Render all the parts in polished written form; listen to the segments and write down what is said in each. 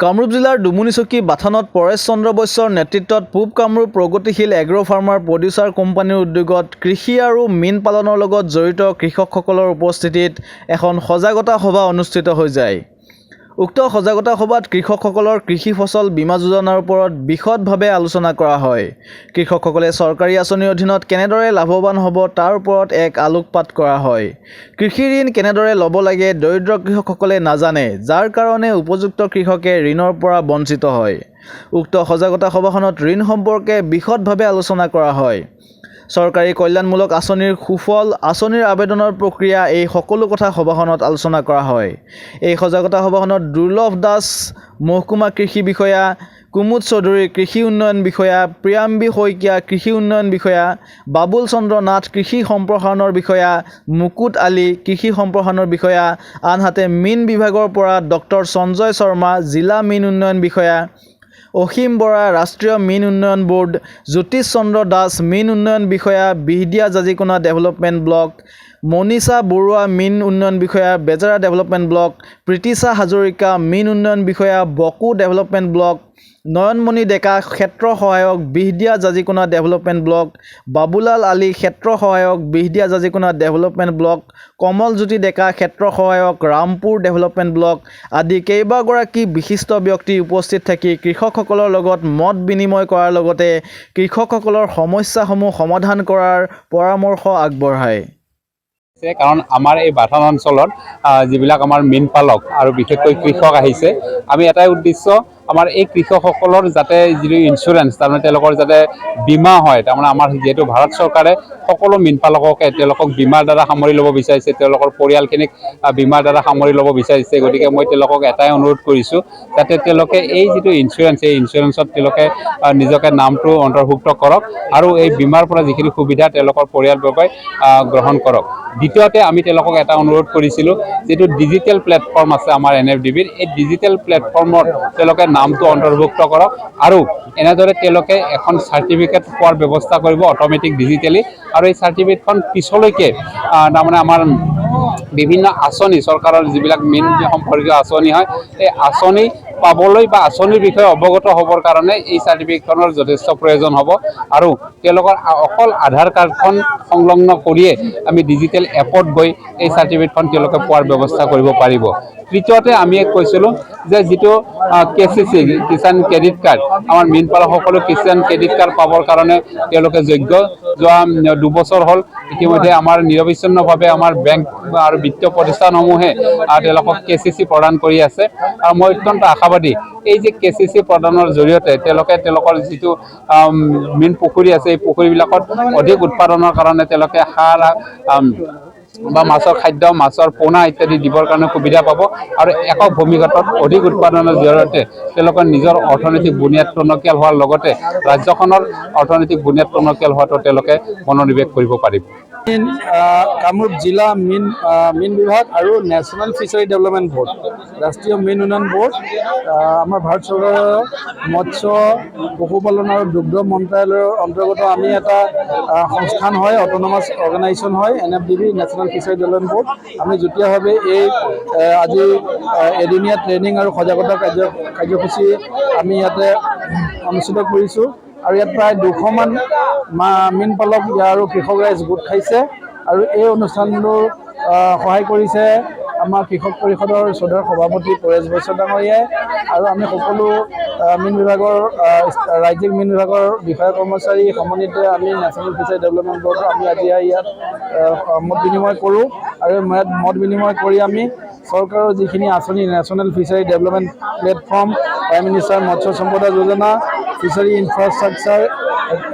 কামৰূপ জিলাৰ ডুমুনিচকী বাথানত পৰেশ চন্দ্ৰ বৈশ্যৰ নেতৃত্বত পূব কামৰূপ প্ৰগতিশীল এগ্ৰ ফাৰ্মাৰ প্ৰডিউচাৰ কোম্পানীৰ উদ্যোগত কৃষি আৰু মীন পালনৰ লগত জড়িত কৃষকসকলৰ উপস্থিতিত এখন সজাগতা সভা অনুষ্ঠিত হৈ যায়। উক্ত সজাগতা সভাত কৃষকসকলৰ কৃষি ফচল বীমা যোজনাৰ ওপৰত বিশদভাৱে আলোচনা কৰা হয়। কৃষকসকলে চৰকাৰী আঁচনিৰ অধীনত কেনেদৰে লাভৱান হ'ব তাৰ ওপৰত এক আলোকপাত কৰা হয়। কৃষি ঋণ কেনেদৰে ল'ব লাগে দৰিদ্ৰ কৃষকসকলে নাজানে, যাৰ কাৰণে উপযুক্ত কৃষকে ঋণৰ পৰা বঞ্চিত হয়। উক্ত সজাগতা সভাখনত ঋণ সম্পৰ্কে বিশদভাৱে আলোচনা কৰা হয়। চৰকাৰী কল্যাণমূলক আঁচনিৰ সুফল, আঁচনিৰ আবেদনৰ প্ৰক্ৰিয়া, এই সকলো কথা সভাখনত আলোচনা কৰা হয়। এই সজাগতা সভাখনত দুৰ্লভ দাস মহকুমা কৃষি বিষয়া, কুমুদ চৌধুৰী কৃষি উন্নয়ন বিষয়া, প্ৰিয়াম্বী শইকীয়া কৃষি উন্নয়ন বিষয়া, বাবুল চন্দ্ৰ নাথ কৃষি সম্প্ৰসাৰণৰ বিষয়া, মুকুট আলী কৃষি সম্প্ৰসাৰণৰ বিষয়া, আনহাতে মীন বিভাগৰ পৰা ডক্টৰ সঞ্জয় শৰ্মা জিলা মীন উন্নয়ন বিষয়া, অসীম বৰা ৰাষ্ট্ৰীয় মীন উন্নয়ন বোৰ্ড, জ্যোতিষ চন্দ্ৰ দাস মীন উন্নয়ন বিষয়া, বিহদিয়া জাজিকোনা ডেভেলপমেণ্ট ব্লক, মনীষা বৰুৱা মীন উন্নয়ন বিষয়া, বেজেৰা ডেভেলপমেণ্ট ব্লক, প্ৰীতিশা হাজৰিকা মীন উন্নয়ন বিষয়া, বকো ডেভেলপমেণ্ট ব্লক, নয়নমণি ডেকা ক্ষেত্ৰ সহায়ক, বিহদিয়া জাজিকোনা ডেভেলপমেণ্ট ব্লক, বাবুলাল আলী ক্ষেত্ৰ সহায়ক, বিহদিয়া জাজিকোনা ডেভেলপমেণ্ট ব্লক, কমলজ্যোতি ডেকা ক্ষেত্ৰ সহায়ক, ৰামপুৰ ডেভেলপমেণ্ট ব্লক আদি কেইবাগৰাকী বিশিষ্ট ব্যক্তি উপস্থিত থাকি কৃষকসকলৰ লগত মত বিনিময় কৰাৰ লগতে কৃষকসকলৰ সমস্যাসমূহ সমাধান কৰাৰ পৰামৰ্শ আগবঢ়ায়। কাৰণ আমাৰ এই বাথান অঞ্চলত যিবিলাক আমাৰ মীন পালক আৰু বিশেষকৈ কৃষক আহিছে, আমি এটাই উদ্দেশ্য আমাৰ এই কৃষকসকলৰ যাতে যিটো ইঞ্চুৰেঞ্চ, তাৰমানে তেওঁলোকৰ যাতে বীমা হয়। তাৰমানে আমাৰ যিহেতু ভাৰত চৰকাৰে সকলো মীন পালককে তেওঁলোকক বীমাৰ দ্বাৰা সামৰি ল'ব বিচাৰিছে, তেওঁলোকৰ পৰিয়ালখিনিক বীমাৰ দ্বাৰা সামৰি ল'ব বিচাৰিছে। গতিকে মই তেওঁলোকক এটাই অনুৰোধ কৰিছোঁ যাতে তেওঁলোকে এই যিটো ইঞ্চুৰেঞ্চ, এই ইঞ্চুৰেঞ্চত তেওঁলোকে নিজকে নামটো অন্তৰ্ভুক্ত কৰক আৰু এই বীমাৰ পৰা যিখিনি সুবিধা তেওঁলোকৰ পৰিয়ালবৰ্গই গ্ৰহণ কৰক। দ্বিতীয়তে আমি তেওঁলোকক এটা অনুৰোধ কৰিছিলোঁ, যিটো ডিজিটেল প্লেটফৰ্ম আছে আমাৰ NFDBৰ, এই ডিজিটেল প্লেটফৰ্মত তেওঁলোকে নামটো অন্তৰ্ভুক্ত কৰক আৰু এনেদৰে তেওঁলোকে এখন চাৰ্টিফিকেট পোৱাৰ ব্যৱস্থা কৰিব অট'মেটিক ডিজিটেলি। আৰু এই চাৰ্টিফিকেটখন পিছলৈকে তাৰমানে আমাৰ বিভিন্ন আঁচনি, চৰকাৰৰ যিবিলাক মীন সম্পৰ্কীয় আঁচনি হয়, এই আঁচনি পাবলৈ বা আঁচনিৰ বিষয়ে অৱগত হ'বৰ কাৰণে এই চাৰ্টিফিকেটখনৰ যথেষ্ট প্ৰয়োজন হ'ব। আৰু তেওঁলোকৰ অকল আধাৰ কাৰ্ডখন সংলগ্ন কৰিয়ে আমি ডিজিটেল এপত গৈ এই চাৰ্টিফিকেটখন তেওঁলোকে পোৱাৰ ব্যৱস্থা কৰিব পাৰিব। তৃতীয়তে আমি কৈছিলোঁ যে যিটো KCC কিষাণ ক্ৰেডিট কাৰ্ড, আমাৰ মীন পালকসকলে কিষাণ ক্ৰেডিট কাৰ্ড পাবৰ কাৰণে তেওঁলোকে যোগ্য। যোৱা 2 বছৰ হ'ল ইতিমধ্যে আমাৰ নিৰবিচ্ছিন্নভাৱে আমাৰ বেংক আৰু বিত্তীয় প্ৰতিষ্ঠানসমূহে তেওঁলোকক KCC প্ৰদান কৰি আছে। আৰু মই অত্যন্ত আশাবাদী এই যে KCC প্ৰদানৰ জৰিয়তে তেওঁলোকে তেওঁলোকৰ যিটো মীন পুখুৰী আছে, এই পুখুৰীবিলাকত অধিক উৎপাদনৰ কাৰণে তেওঁলোকে সাৰ বা মাছৰ খাদ্য, মাছৰ পোনা ইত্যাদি দিবৰ কাৰণে সুবিধা পাব। আৰু একক ভূমিঘাটত অধিক উৎপাদনৰ জৰিয়তে তেওঁলোকৰ নিজৰ অৰ্থনৈতিক বুনিয়াদ টনকিয়াল হোৱাৰ লগতে ৰাজ্যখনৰ অৰ্থনৈতিক বুনিয়াদ টনকিয়াল হোৱাটো তেওঁলোকে মনোনিৱেশ কৰিব পাৰিব। কামৰূপ জিলা মীন বিভাগ আৰু নেশ্যনেল ফিচাৰী ডেভেলপমেণ্ট বোৰ্ড, ৰাষ্ট্ৰীয় মীন উন্নয়ন বোৰ্ড, আমাৰ ভাৰত চৰকাৰৰ মৎস্য পশুপালন আৰু দুগ্ধ মন্ত্ৰালয়ৰ অন্তৰ্গত আমি এটা সংস্থান হয়, অট'নমাছ অৰ্গেনাইজেশ্যন হয় NFDB, national fishery development board. আমি যুটীয়াভাৱে এই আজি এদিনীয়া ট্ৰেইনিং আৰু সজাগতা কাৰ্যসূচী আমি ইয়াতে অনুষ্ঠিত কৰিছোঁ। আৰু ইয়াত প্ৰায় 200মান মীন পালক আৰু কৃষক ৰাইজ গোট খাইছে। আৰু এই অনুষ্ঠানটোৰ সহায় কৰিছে আমাৰ কৃষক পৰিষদৰ শ্ৰদ্ধাৰ সভাপতি পৰেশ বৈশ্য ডাঙৰীয়াই। আৰু আমি সকলো মীন বিভাগৰ ৰাজ্যিক মীন বিভাগৰ বিষয়া কৰ্মচাৰী সমন্বিতে আমি নেশ্যনেল ফিচাৰী ডেভেলপমেণ্ট বোৰ্ডৰ আমি আজি ইয়াত মত বিনিময় কৰোঁ। আৰু মত বিনিময় কৰি আমি চৰকাৰৰ যিখিনি আঁচনি, national fishery development platform, prime minister Matsya Sampada Yojana, fishery infrastructure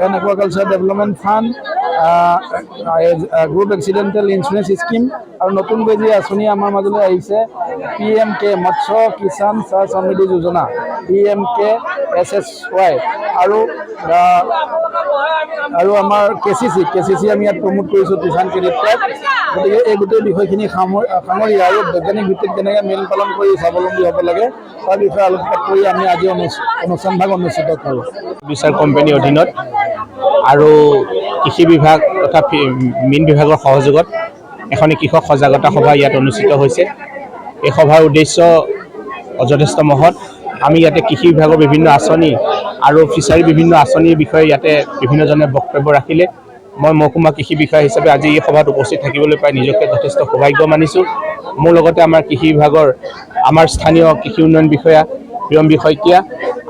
and aquaculture development fund, group accidental insurance scheme, আৰু নতুনকৈ যি আঁচনি আমাৰ মাজলৈ আহিছে PMK মৎস্য কিষাণ চাহ সমৃদ্ধি যোজনা, PMKSSY, আৰু আমাৰ KCC আমি ইয়াত প্ৰমোট কৰিছোঁ, কিষাণ ক্ৰেডিট কাৰ্ড। গতিকে এই গোটেই বিষয়খিনি সামৰি আৰু বৈজ্ঞানিক ভিত্তিত কেনেকৈ মীন পালন কৰি স্বাৱলম্বী হ'ব লাগে তাৰ বিষয়ে আলোকপাত কৰি আমি আজি অনুষ্ঠানভাগ অনুষ্ঠিত কৰোঁ। বিচাৰ কোম্পানীৰ অধীনত আৰু কৃষি বিভাগ তথা মীন বিভাগৰ সহযোগত এখনি কৃষক সজাগতা সভা ইয়াত অনুষ্ঠিত হৈছে। এই সভাৰ উদ্দেশ্য যথেষ্ট মহৎ। আমি ইয়াতে কৃষি বিভাগৰ বিভিন্ন আঁচনি আৰু ফিচাৰী বিভিন্ন আঁচনিৰ বিষয়ে ইয়াতে বিভিন্নজনে বক্তব্য ৰাখিলে। মই মহকুমা কৃষি বিষয়া হিচাপে আজি এই সভাত উপস্থিত থাকিবলৈ পাই নিজকে যথেষ্ট সৌভাগ্য মানিছোঁ। মোৰ লগতে আমাৰ কৃষি বিভাগৰ আমাৰ স্থানীয় কৃষি উন্নয়ন বিষয়া প্ৰিয়ম্বী শইকীয়া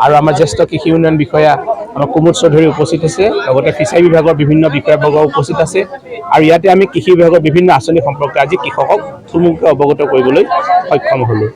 আৰু আমাৰ জ্যেষ্ঠ কৃষি উন্নয়ন বিষয়া আমাৰ কুমুদ চৌধুৰী উপস্থিত আছে। লগতে ফিচাৰী বিভাগৰ বিভিন্ন বিষয়াবৰ্গ উপস্থিত আছে আৰু ইয়াতে আমি কৃষি বিভাগৰ বিভিন্ন আঁচনি সম্পৰ্কে আজি কৃষকক থুলমূলকৈ অৱগত কৰিবলৈ সক্ষম হ'লোঁ।